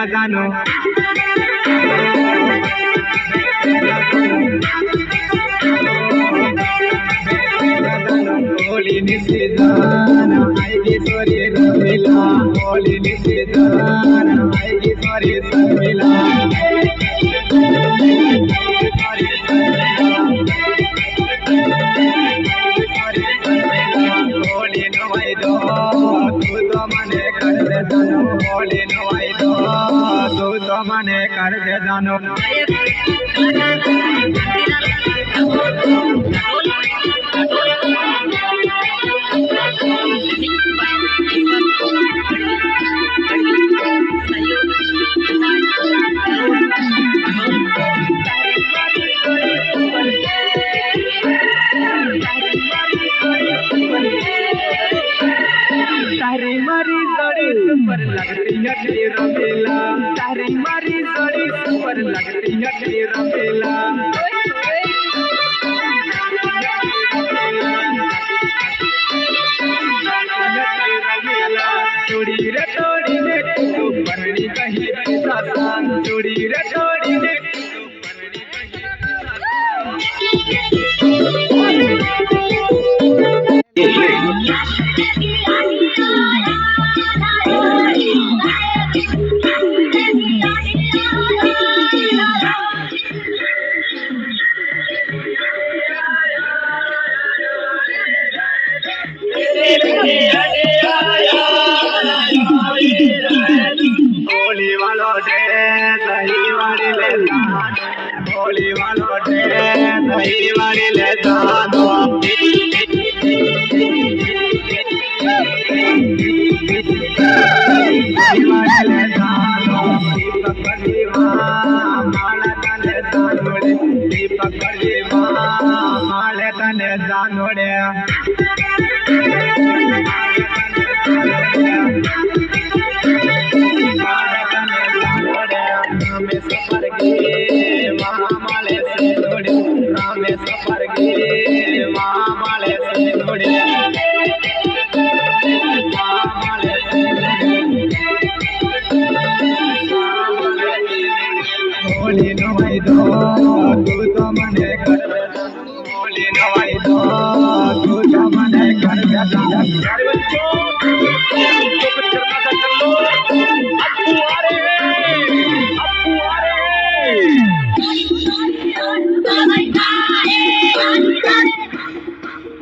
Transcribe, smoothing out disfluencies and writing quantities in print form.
જાનો Holi નિશિદાન આઈગી sorry Ramila Holi નિશિદાન આઈગી sorry Ramila Holi નો વાયદો તું તો મને કર દે જાનો હોલી નો વાયદો તું તો મને કર દે જાનો તારી મારી જોડી સુપર લગતી હતી રમેલા તારી મારી જોડી સુપર લગતી હતી રમેલા ચોડી રે તોડી ને તું પરણી કહી સાસાન ચોડી રે તોડી ને होली वालो डे दही वाली ले होली वालो डे दही वाली ले जानो माले तने जानोड़े सफर गे महामाले से जोड़े राम सफर गे महामाले से जोड़े महामाले से होली नवाई दो तू तो मने कर होली नवाई दो तू तो मने कर